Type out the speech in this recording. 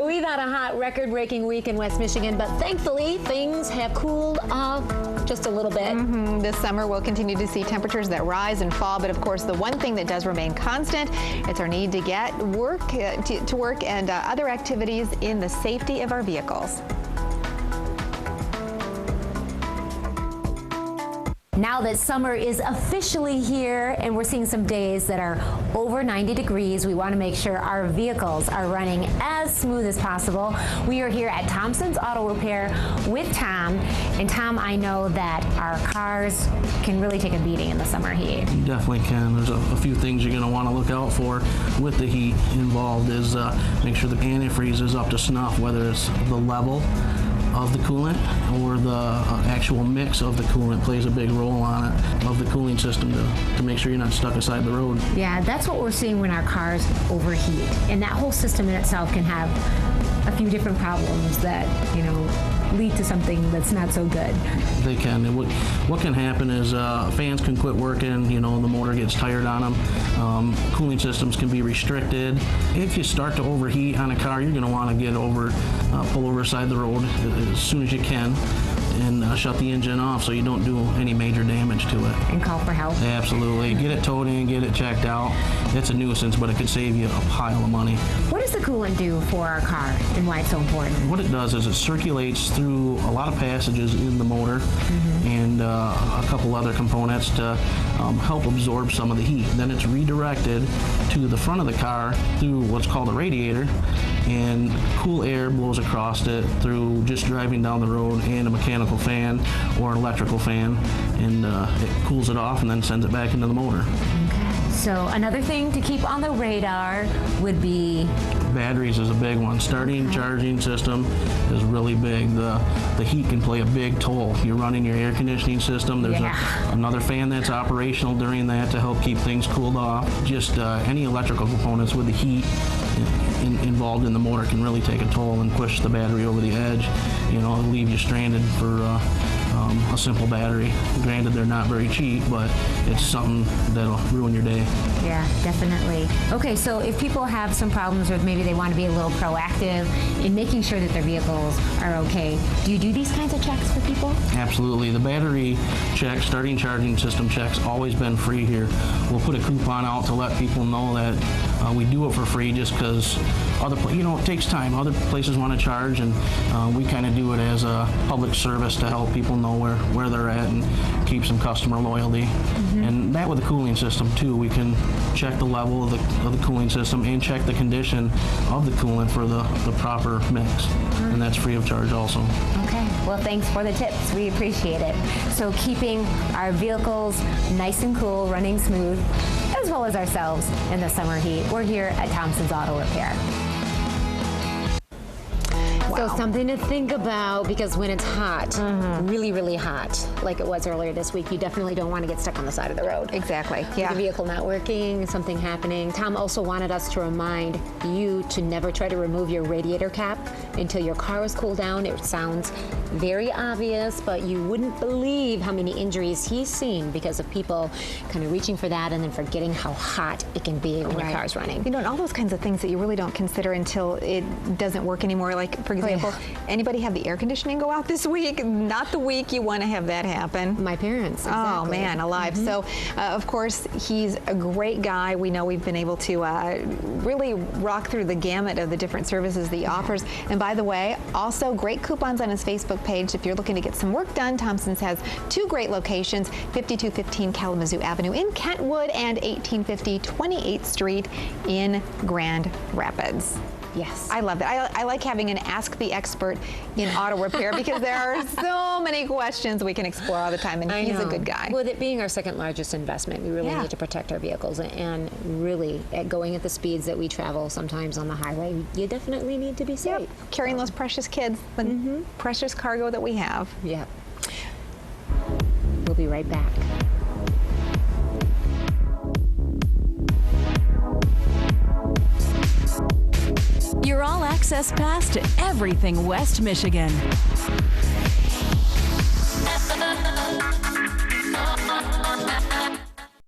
We've had a hot record-breaking week in West Michigan, but thankfully things have cooled off just a little bit. This summer we'll continue to see temperatures that rise and fall, but of course the one thing that does remain constant, it's our need to get to work and other activities in the safety of our vehicles. Now that summer is officially here and we're seeing some days that are over 90 degrees, we want to make sure our vehicles are running as smooth as possible. We are here at Thomsons Auto Repair with Tom. And Tom, I know that our cars can really take a beating in the summer heat. You definitely can. There's a few things you're going to want to look out for with the heat involved is make sure the antifreeze is up to snuff, whether it's the level of the coolant or the actual mix of the coolant plays a big role on it, of the cooling system to make sure you're not stuck aside the road. Yeah, that's what we're seeing when our cars overheat. And that whole system in itself can have a few different problems that, you know, lead to something that's not so good. They can. And what can happen is fans can quit working, you know, the motor gets tired on them. Cooling systems can be restricted. If you start to overheat on a car, you're going to want to get over, pull over side the road as soon as you can and shut the engine off so you don't do any major damage to it. And call for help. Absolutely. Get it towed in, get it checked out. It's a nuisance, but it could save you a pile of money. What does the coolant do for our car and why it's so important? What it does is it circulates through a lot of passages in the motor and a couple other components to help absorb some of the heat. Then it's redirected to the front of the car through what's called a radiator, and cool air blows across it through just driving down the road and a mechanical fan or an electrical fan, and it cools it off and then sends it back into the motor. Okay. So another thing to keep on the radar would be batteries is a big one. Starting charging system is really big. The heat can play a big toll. You're running your air conditioning system. There's another fan that's operational during that to help keep things cooled off. Just any electrical components with the heat involved in the motor can really take a toll and push the battery over the edge. You know, leave you stranded for a simple battery. Granted, they're not very cheap, but it's something that'll ruin your day. Yeah, definitely. Okay, so if people have some problems or maybe they want to be a little proactive in making sure that their vehicles are okay, do you do these kinds of checks for people? Absolutely. The battery check, starting charging system checks, always been free here. We'll put a coupon out to let people know that we do it for free just because it takes time. Other places want to charge, and we kind of do it as a public service to help people know where they're at and keep some customer loyalty. And that with the cooling system too, we can check the level of the cooling system and check the condition of the coolant for the proper mix, and that's free of charge also. Okay, well thanks for the tips, we appreciate it. So keeping our vehicles nice and cool, running smooth, as well as ourselves in the summer heat, we're here at Thomsons Auto Repair. So something to think about, because when it's hot, really, really hot, like it was earlier this week, you definitely don't want to get stuck on the side of the road. Exactly. Yeah. The vehicle not working, something happening. Tom also wanted us to remind you to never try to remove your radiator cap until your car is cooled down. It sounds very obvious, but you wouldn't believe how many injuries he's seen because of people kind of reaching for that and then forgetting how hot it can be when your car's running. You know, and all those kinds of things that you really don't consider until it doesn't work anymore. Like, for example, anybody have the air conditioning go out this week? Not the week you want to have that happen. My parents, exactly. Oh man, alive. So of course he's a great guy. We know we've been able to really rock through the gamut of the different services that he offers. And by the way, also great coupons on his Facebook page. If you're looking to get some work done, Thomsons has two great locations, 5215 Kalamazoo Avenue in Kentwood and 1850 28th Street in Grand Rapids. Yes. I love it. I like having an Ask the Expert in auto repair because there are so many questions we can explore all the time, and he's a good guy. With it being our second largest investment, we really need to protect our vehicles, and really, going at the speeds that we travel sometimes on the highway, you definitely need to be safe. Carrying those precious kids, the precious cargo that we have. Yeah. We'll be right back. Your all-access pass to everything West Michigan.